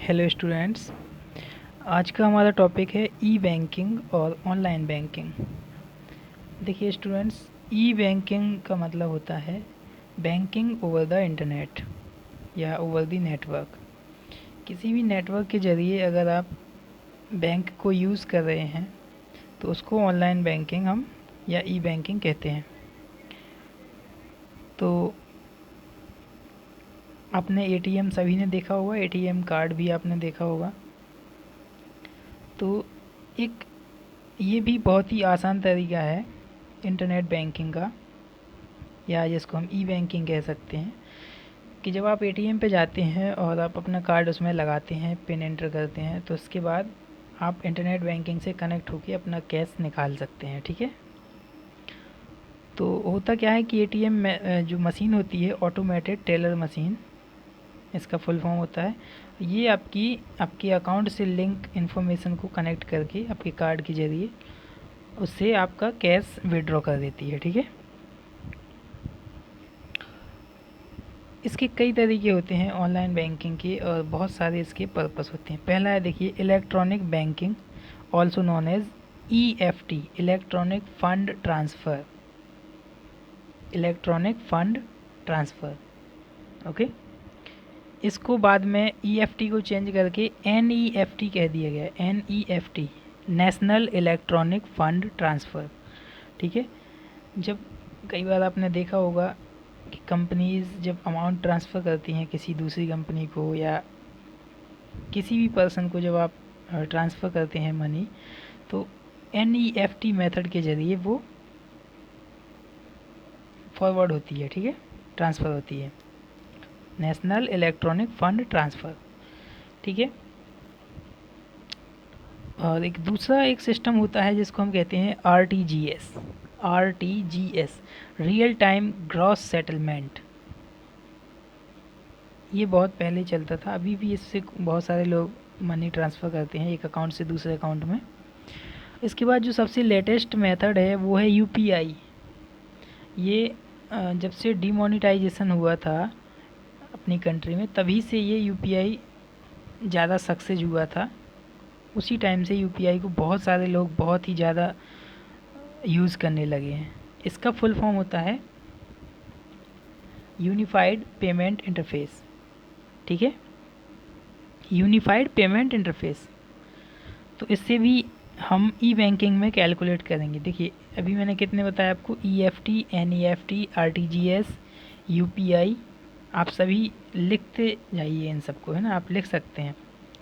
Hello students. आज का हमारा टॉपिक है ई बैंकिंग और ऑनलाइन बैंकिंग। देखिए स्टूडेंट्स, ई बैंकिंग का मतलब होता है बैंकिंग ओवर द इंटरनेट या ओवर द नेटवर्क। किसी भी नेटवर्क के ज़रिए अगर आप बैंक को यूज़ कर रहे हैं तो उसको ऑनलाइन बैंकिंग हम या ई बैंकिंग कहते हैं। तो आपने एटीएम सभी ने देखा होगा, एटीएम कार्ड भी आपने देखा होगा। तो एक ये भी बहुत ही आसान तरीका है इंटरनेट बैंकिंग का, या जिसको हम ई बैंकिंग कह सकते हैं, कि जब आप एटीएम पे जाते हैं और आप अपना कार्ड उसमें लगाते हैं, पिन एंटर करते हैं, तो उसके बाद आप इंटरनेट बैंकिंग से कनेक्ट होकर अपना कैश निकाल सकते हैं। ठीक है। तो होता क्या है कि एटीएम में जो मशीन होती है, ऑटोमेटेड टेलर मशीन इसका फुल फॉर्म होता है, ये आपके अकाउंट से लिंक इन्फॉर्मेशन को कनेक्ट करके आपके कार्ड के ज़रिए उससे आपका कैश विड्रॉ कर देती है। ठीक है। इसके कई तरीके होते हैं ऑनलाइन बैंकिंग के, और बहुत सारे इसके पर्पस होते हैं। पहला है, देखिए, electronic banking, also known as EFT, electronic fund transfer. Electronic fund transfer, okay. इसको बाद में ईएफटी को चेंज करके एनईएफटी कह दिया गया है। NEFT, national electronic fund transfer. ठीक है। जब कई बार आपने देखा होगा कि कंपनीज़ जब अमाउंट ट्रांसफ़र करती हैं किसी दूसरी कंपनी को, या किसी भी पर्सन को जब आप ट्रांसफ़र करते हैं मनी, तो एनईएफटी मेथड के ज़रिए वो फॉरवर्ड होती है। ठीक है, ट्रांसफ़र होती है, नेशनल इलेक्ट्रॉनिक फंड ट्रांसफ़र। ठीक है। और एक दूसरा एक सिस्टम होता है जिसको हम कहते हैं RTGS. RTGS, real time gross settlement. ये बहुत पहले चलता था, अभी भी इससे बहुत सारे लोग मनी ट्रांसफ़र करते हैं एक अकाउंट से दूसरे अकाउंट में। इसके बाद जो सबसे लेटेस्ट मेथड है वो है यूपीआई। ये जब से डीमोनेटाइजेशन हुआ था अपनी कंट्री में, तभी से ये यूपीआई ज़्यादा सक्सेस हुआ था। उसी टाइम से यूपीआई को बहुत सारे लोग बहुत ही ज़्यादा यूज़ करने लगे हैं। इसका फुल फॉर्म होता है यूनिफाइड पेमेंट इंटरफेस। ठीक है, यूनिफाइड पेमेंट इंटरफेस। तो इससे भी हम ई बैंकिंग में कैलकुलेट करेंगे। देखिए, अभी मैंने कितने बताया आपको, ईएफटी, एनईएफटी, आरटीजीएस, यूपीआई। आप सभी लिखते जाइए इन सबको, है ना, आप लिख सकते हैं।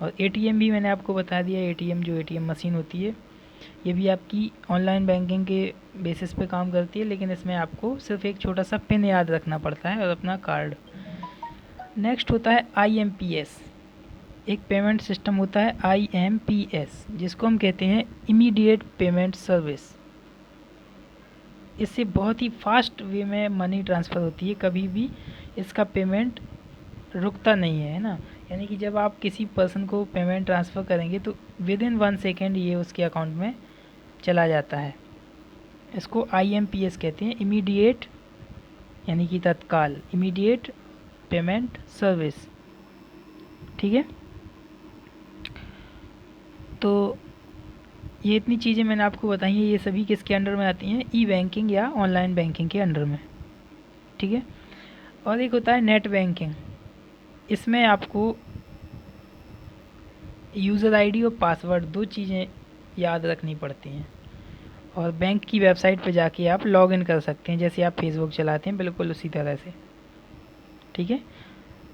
और एटीएम भी मैंने आपको बता दिया, एटीएम जो एटीएम मशीन होती है, ये भी आपकी ऑनलाइन बैंकिंग के बेसिस पे काम करती है, लेकिन इसमें आपको सिर्फ एक छोटा सा पिन याद रखना पड़ता है और अपना कार्ड। नेक्स्ट होता है आईएमपीएस। एक पेमेंट सिस्टम होता है आईएमपीएस, जिसको हम कहते हैं इमीडिएट पेमेंट सर्विस। इससे बहुत ही फास्ट वे में मनी ट्रांसफ़र होती है, कभी भी इसका पेमेंट रुकता नहीं है ना। यानी कि जब आप किसी पर्सन को पेमेंट ट्रांसफ़र करेंगे तो विद इन 1 सेकेंड ये उसके अकाउंट में चला जाता है। इसको आईएमपीएस कहते हैं, इमीडिएट यानी कि तत्काल, इमीडिएट पेमेंट सर्विस। ठीक है। तो ये इतनी चीज़ें मैंने आपको बताई हैं, ये सभी किसके अंडर में आती हैं, ई बैंकिंग या ऑनलाइन बैंकिंग के अंडर में। ठीक है। और एक होता है नेट बैंकिंग। इसमें आपको यूज़र आईडी और पासवर्ड, दो चीज़ें याद रखनी पड़ती हैं, और बैंक की वेबसाइट पर जाके आप लॉग इन कर सकते हैं, जैसे आप फेसबुक चलाते हैं बिल्कुल उसी तरह से। ठीक है।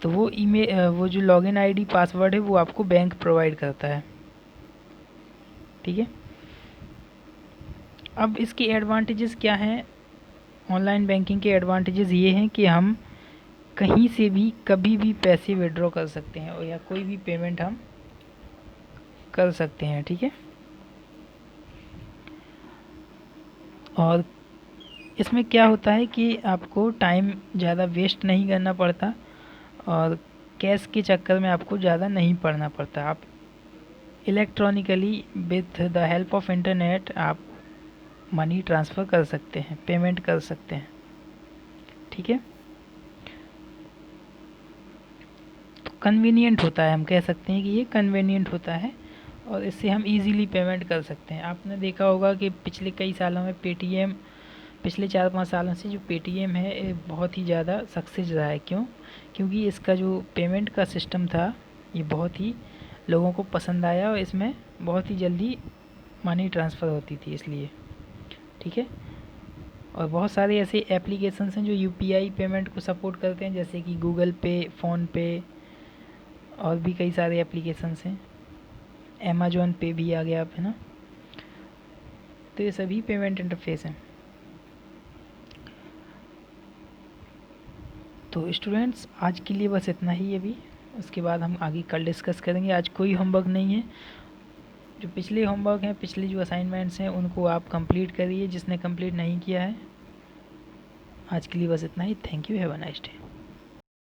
तो वो जो लॉगिन आईडी पासवर्ड है वो आपको बैंक प्रोवाइड करता है। ठीक है। अब इसके एडवांटेजेस क्या हैं? ऑनलाइन बैंकिंग के एडवांटेजेस ये हैं कि हम कहीं से भी कभी भी पैसे विड्रॉ कर सकते हैं, और या कोई भी पेमेंट हम कर सकते हैं। ठीक है। और इसमें क्या होता है कि आपको टाइम ज़्यादा वेस्ट नहीं करना पड़ता, और कैश के चक्कर में आपको ज़्यादा नहीं पड़ना पड़ता। आप electronically with the help of internet आप मनी ट्रांसफ़र कर सकते हैं, पेमेंट कर सकते हैं। ठीक है। तो कन्वीनियंट होता है, हम कह सकते हैं कि ये कन्वीनियंट होता है और इससे हम इजीली पेमेंट कर सकते हैं। आपने देखा होगा कि पिछले कई सालों में पेटीएम, पिछले 4-5 सालों से जो पेटीएम है ये बहुत ही ज़्यादा सक्सेस रहा है। क्यों? क्योंकि इसका जो पेमेंट का सिस्टम था ये बहुत ही लोगों को पसंद आया और इसमें बहुत ही जल्दी मनी ट्रांसफ़र होती थी इसलिए। ठीक है, और बहुत सारे ऐसे एप्लीकेशंस हैं जो यूपीआई पेमेंट को सपोर्ट करते हैं, जैसे कि गूगल पे, फ़ोनपे और भी कई सारे एप्लीकेशंस हैं। अमेज़ॉन पे भी आ गया, आप है ना। तो ये सभी पेमेंट इंटरफेस हैं। तो स्टूडेंट्स आज के लिए बस इतना ही अभी, उसके बाद हम आगे कल डिस्कस करेंगे। आज कोई होमवर्क नहीं है, जो पिछले होमवर्क हैं, पिछले जो असाइनमेंट्स हैं उनको आप कंप्लीट करिए, जिसने कंप्लीट नहीं किया है। आज के लिए बस इतना ही। Thank you, have a nice day.